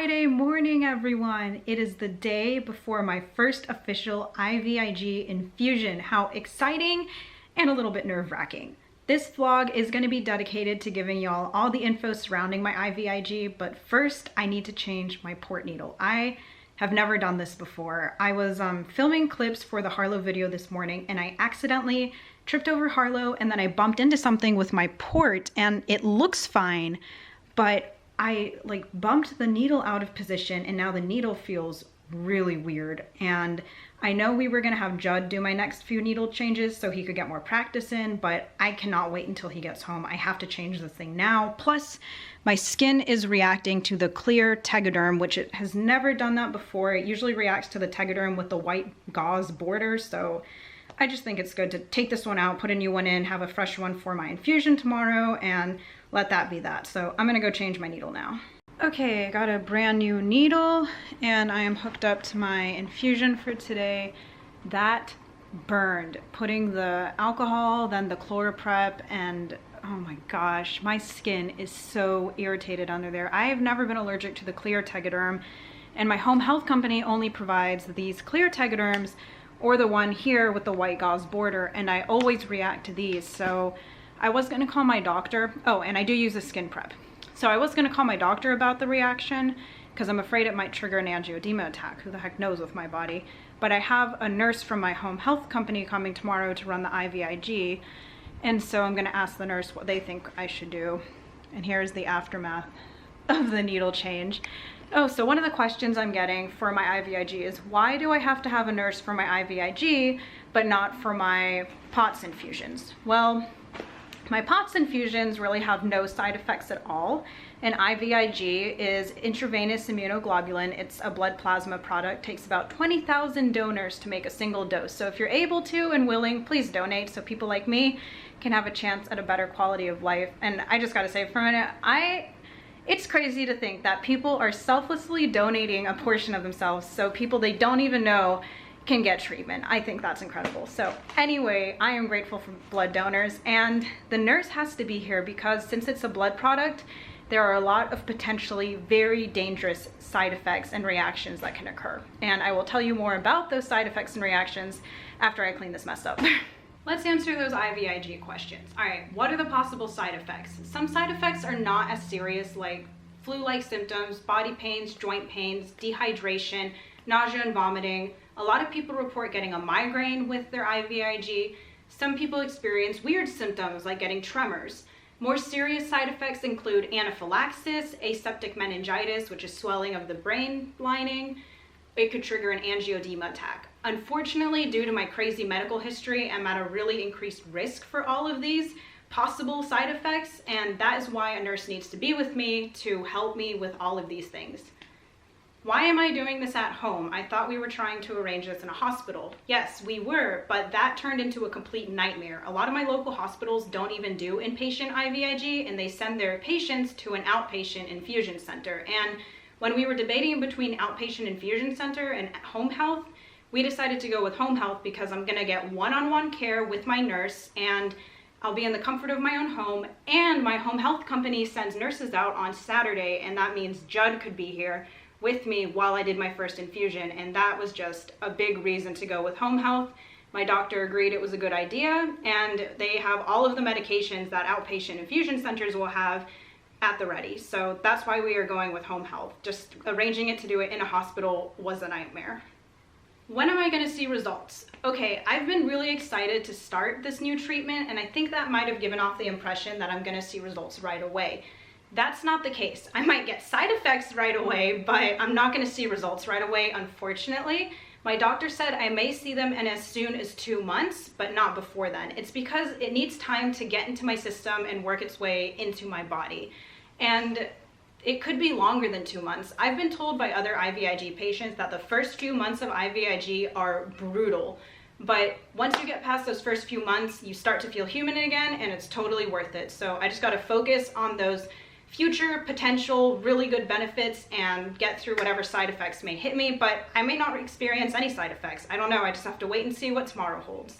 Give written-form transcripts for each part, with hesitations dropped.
Friday morning, everyone. It is the day before my first official IVIG infusion. How exciting and a little bit nerve-wracking. This vlog is going to be dedicated to giving y'all all the info surrounding my IVIG, but first I need to change my port needle. I have never done this before. I was filming clips for the Harlow video this morning and I accidentally tripped over Harlow and then I bumped into something with my port and it looks fine, but I bumped the needle out of position and now the needle feels really weird. And I know we were gonna have Judd do my next few needle changes so he could get more practice in, but I cannot wait until he gets home. I have to change this thing now. Plus, my skin is reacting to the clear Tegaderm, which it has never done that before. It usually reacts to the Tegaderm with the white gauze border, so I just think it's good to take this one out, put a new one in, have a fresh one for my infusion tomorrow, and let that be that. So I'm gonna go change my needle now. Okay, I got a brand new needle and I am hooked up to my infusion for today. That burned. Putting the alcohol, then the ChloraPrep, and oh my gosh, my skin is so irritated under there. I have never been allergic to the clear Tegaderm, and my home health company only provides these clear Tegaderms or the one here with the white gauze border, and I always react to these. So I was gonna call my doctor. Oh, and I do use a skin prep. So I was gonna call my doctor about the reaction because I'm afraid it might trigger an angioedema attack. Who the heck knows with my body? But I have a nurse from my home health company coming tomorrow to run the IVIG. And so I'm gonna ask the nurse what they think I should do. And here's the aftermath of the needle change. Oh, so one of the questions I'm getting for my IVIG is, why do I have to have a nurse for my IVIG, but not for my POTS infusions? Well, my POTS infusions really have no side effects at all. And IVIG is intravenous immunoglobulin. It's a blood plasma product. It takes about 20,000 donors to make a single dose. So if you're able to and willing, please donate so people like me can have a chance at a better quality of life. And I just gotta say for a minute, it's crazy to think that people are selflessly donating a portion of themselves so people they don't even know can get treatment. I think that's incredible. So anyway, I am grateful for blood donors, and the nurse has to be here because since it's a blood product, there are a lot of potentially very dangerous side effects and reactions that can occur. And I will tell you more about those side effects and reactions after I clean this mess up. Let's answer those IVIG questions. All right, what are the possible side effects? Some side effects are not as serious, like flu-like symptoms, body pains, joint pains, dehydration, nausea and vomiting. A lot of people report getting a migraine with their IVIG. Some people experience weird symptoms like getting tremors. More serious side effects include anaphylaxis, aseptic meningitis, which is swelling of the brain lining. It could trigger an angioedema attack. Unfortunately, due to my crazy medical history, I'm at a really increased risk for all of these possible side effects, and that is why a nurse needs to be with me to help me with all of these things. Why am I doing this at home? I thought we were trying to arrange this in a hospital. Yes, we were, but that turned into a complete nightmare. A lot of my local hospitals don't even do inpatient IVIG, and they send their patients to an outpatient infusion center. And when we were debating between outpatient infusion center and home health, we decided to go with home health because I'm gonna get one-on-one care with my nurse, and I'll be in the comfort of my own home, and my home health company sends nurses out on Saturday, and that means Judd could be here with me while I did my first infusion, and that was just a big reason to go with home health. My doctor agreed it was a good idea, and they have all of the medications that outpatient infusion centers will have at the ready. So that's why we are going with home health. Just arranging it to do it in a hospital was a nightmare. When am I gonna see results? Okay, I've been really excited to start this new treatment, and I think that might have given off the impression that I'm gonna see results right away. That's not the case. I might get side effects right away, but I'm not gonna see results right away, unfortunately. My doctor said I may see them in as soon as 2 months, but not before then. It's because it needs time to get into my system and work its way into my body. And it could be longer than 2 months. I've been told by other IVIG patients that the first few months of IVIG are brutal. But once you get past those first few months, you start to feel human again, and it's totally worth it. So I just gotta focus on those future potential really good benefits and get through whatever side effects may hit me, but I may not experience any side effects. I don't know, I just have to wait and see what tomorrow holds.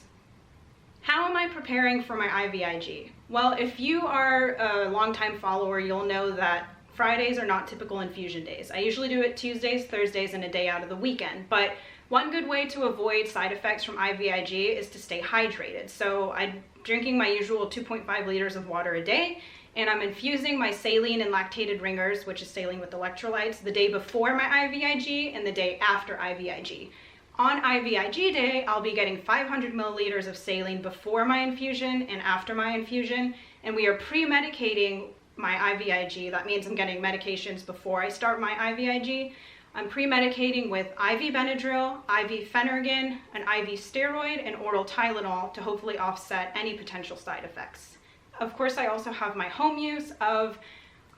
How am I preparing for my IVIG? Well, if you are a longtime follower, you'll know that Fridays are not typical infusion days. I usually do it Tuesdays, Thursdays, and a day out of the weekend. But one good way to avoid side effects from IVIG is to stay hydrated. So I'm drinking my usual 2.5 liters of water a day, and I'm infusing my saline and lactated ringers, which is saline with electrolytes, the day before my IVIG and the day after IVIG. On IVIG day, I'll be getting 500 milliliters of saline before my infusion and after my infusion, and we are pre-medicating my IVIG. That means I'm getting medications before I start my IVIG. I'm pre-medicating with IV Benadryl, IV Phenergan, an IV steroid, and oral Tylenol to hopefully offset any potential side effects. Of course, I also have my home use of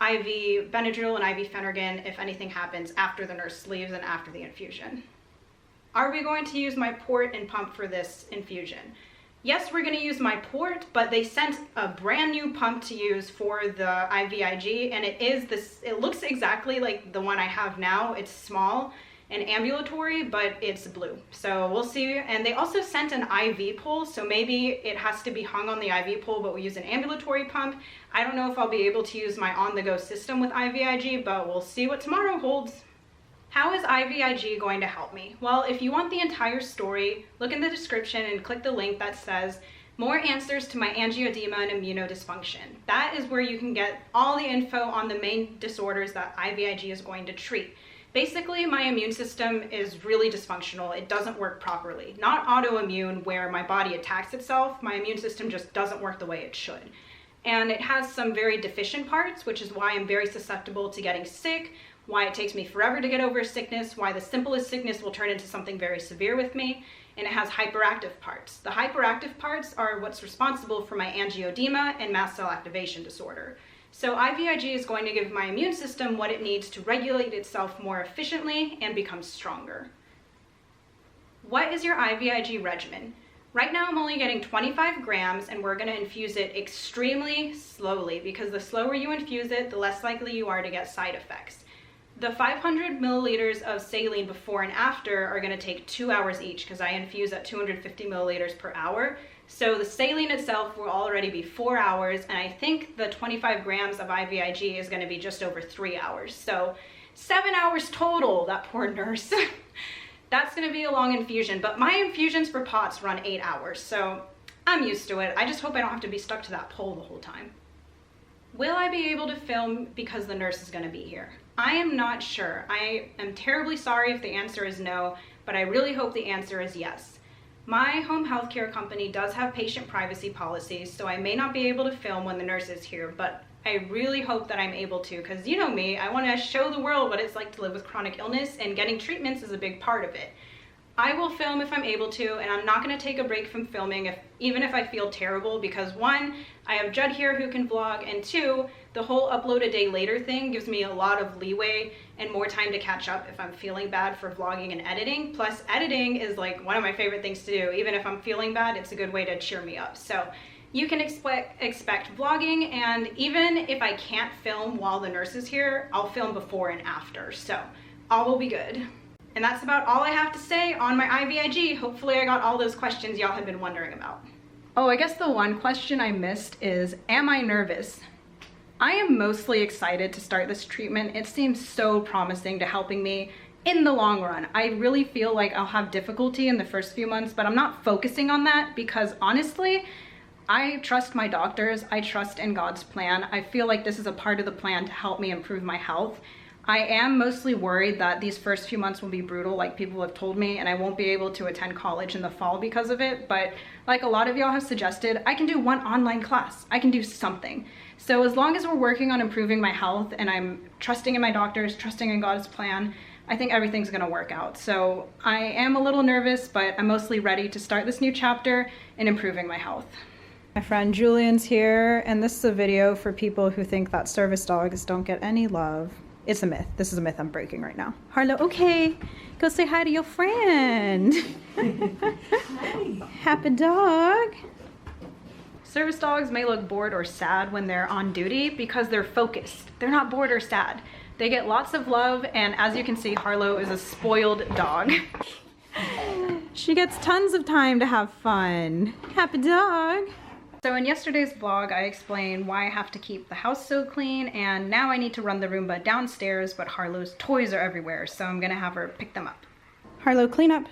IV Benadryl and IV Phenergan if anything happens after the nurse leaves and after the infusion. Are we going to use my port and pump for this infusion? Yes, we're going to use my port, but they sent a brand new pump to use for the IVIG, and it looks exactly like the one I have now. It's small and ambulatory, but it's blue. So we'll see. And they also sent an IV pole, so maybe it has to be hung on the IV pole, but we use an ambulatory pump. I don't know if I'll be able to use my on-the-go system with IVIG, but we'll see what tomorrow holds. How is IVIG going to help me? Well, if you want the entire story, look in the description and click the link that says more answers to my angioedema and immunodysfunction. That is where you can get all the info on the main disorders that IVIG is going to treat. Basically, my immune system is really dysfunctional. It doesn't work properly. Not autoimmune where my body attacks itself. My immune system just doesn't work the way it should. And it has some very deficient parts, which is why I'm very susceptible to getting sick, why it takes me forever to get over sickness, why the simplest sickness will turn into something very severe with me, and it has hyperactive parts. The hyperactive parts are what's responsible for my angioedema and mast cell activation disorder. So IVIG is going to give my immune system what it needs to regulate itself more efficiently and become stronger. What is your IVIG regimen? Right now I'm only getting 25 grams, and we're going to infuse it extremely slowly because the slower you infuse it, the less likely you are to get side effects. The 500 milliliters of saline before and after are going to take 2 hours each because I infuse at 250 milliliters per hour. So the saline itself will already be 4 hours, and I think the 25 grams of IVIG is going to be just over 3 hours. So 7 hours total, that poor nurse. That's going to be a long infusion, but my infusions for POTS run 8 hours, so I'm used to it. I just hope I don't have to be stuck to that pole the whole time. Will I be able to film because the nurse is going to be here? I am not sure. I am terribly sorry if the answer is no, but I really hope the answer is yes. My home healthcare company does have patient privacy policies, so I may not be able to film when the nurse is here, but I really hope that I'm able to, because you know me, I want to show the world what it's like to live with chronic illness, and getting treatments is a big part of it. I will film if I'm able to, and I'm not going to take a break from filming even if I feel terrible, because one, I have Judd here who can vlog, and two, the whole upload a day later thing gives me a lot of leeway and more time to catch up if I'm feeling bad for vlogging and editing. Plus, editing is like one of my favorite things to do. Even if I'm feeling bad, it's a good way to cheer me up. So you can expect vlogging, and even if I can't film while the nurse is here, I'll film before and after. So all will be good. And that's about all I have to say on my IVIG. Hopefully I got all those questions y'all have been wondering about. Oh, I guess the one question I missed is, am I nervous? I am mostly excited to start this treatment. It seems so promising to helping me in the long run. I really feel like I'll have difficulty in the first few months, but I'm not focusing on that because honestly, I trust my doctors. I trust in God's plan. I feel like this is a part of the plan to help me improve my health. I am mostly worried that these first few months will be brutal, like people have told me, and I won't be able to attend college in the fall because of it. But like a lot of y'all have suggested, I can do one online class. I can do something. So as long as we're working on improving my health and I'm trusting in my doctors, trusting in God's plan, I think everything's gonna work out. So I am a little nervous, but I'm mostly ready to start this new chapter in improving my health. My friend Julian's here, and this is a video for people who think that service dogs don't get any love. It's a myth. This is a myth I'm breaking right now. Harlow, okay, go say hi to your friend. Hi. Happy dog. Service dogs may look bored or sad when they're on duty because they're focused. They're not bored or sad. They get lots of love, and as you can see, Harlow is a spoiled dog. She gets tons of time to have fun. Happy dog. So in yesterday's vlog, I explained why I have to keep the house so clean, and now I need to run the Roomba downstairs, but Harlow's toys are everywhere, so I'm gonna have her pick them up. Harlow, clean up.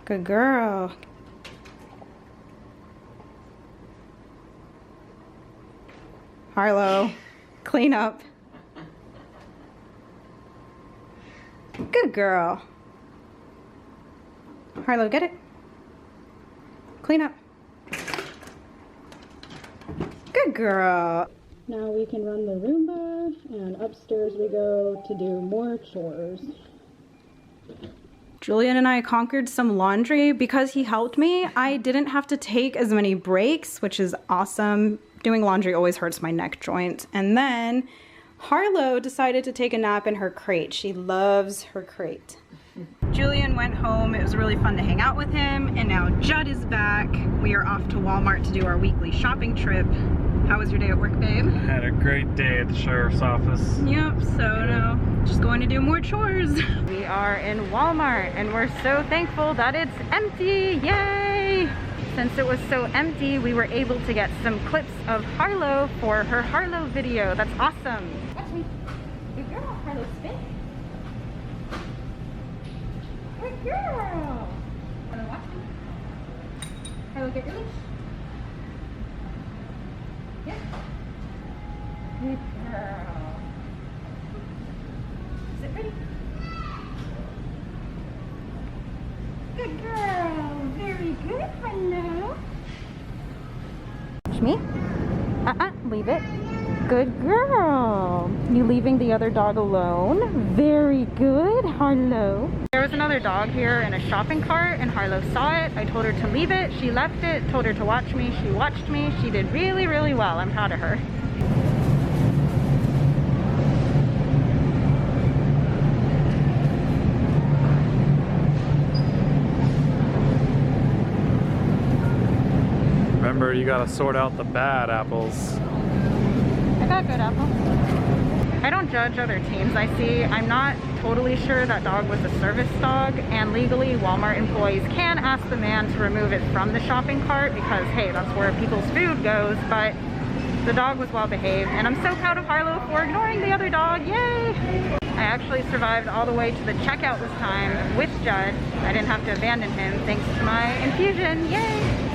Good girl. Harlow, clean up. Good girl. Harlow, get it. Clean up. Good girl. Now we can run the Roomba, and upstairs we go to do more chores. Julian and I conquered some laundry. Because he helped me, I didn't have to take as many breaks, which is awesome. Doing laundry always hurts my neck joint. And then Harlow decided to take a nap in her crate. She loves her crate. Julian went home. It was really fun to hang out with him. And now Judd is back. We are off to Walmart to do our weekly shopping trip. How was your day at work, babe? I had a great day at the sheriff's office. Yep, so now just going to do more chores. We are in Walmart and we're so thankful that it's empty. Yay! Since it was so empty, we were able to get some clips of Harlow for her Harlow video. That's awesome. Watch me. Good girl, Harlow, spin. Good girl. Harlow, watch me. Harlow, get released. Yep. Good girl. Is it ready? Good girl. Very good. Hello. Watch me. Leave it. Good girl. You leaving the other dog alone? Very good. Harlow. There was another dog here in a shopping cart and Harlow saw it. I told her to leave it. She left it. Told her to watch me. She watched me. She did really, really well. I'm proud of her. Remember, you gotta sort out the bad apples. I got good apples. I don't judge other teams I see. I'm not totally sure that dog was a service dog, and legally Walmart employees can ask the man to remove it from the shopping cart because, hey, that's where people's food goes, but the dog was well behaved, and I'm so proud of Harlow for ignoring the other dog. Yay! I actually survived all the way to the checkout this time with Judd. I didn't have to abandon him thanks to my infusion. Yay!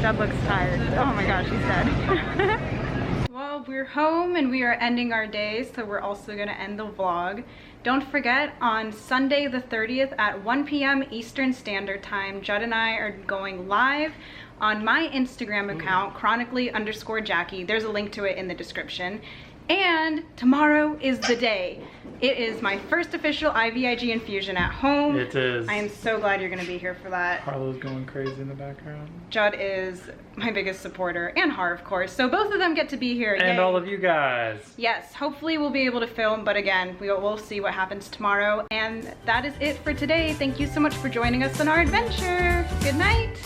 Judd looks tired. Oh my gosh, he's dead. Well, we're home and we are ending our day, so we're also going to end the vlog. Don't forget, on Sunday the 30th at 1 p.m. Eastern Standard Time, Judd and I are going live on my Instagram account, Chronically_Jaquie. There's a link to it in the description. And tomorrow is the day. It is my first official IVIG infusion at home. It is. I am so glad you're going to be here for that. Harlow's going crazy in the background. Judd is my biggest supporter, and Har, of course. So both of them get to be here. And Yay. all of you guys. Yes, hopefully we'll be able to film, but again, we'll see what happens tomorrow. And that is it for today. Thank you so much for joining us on our adventure. Good night.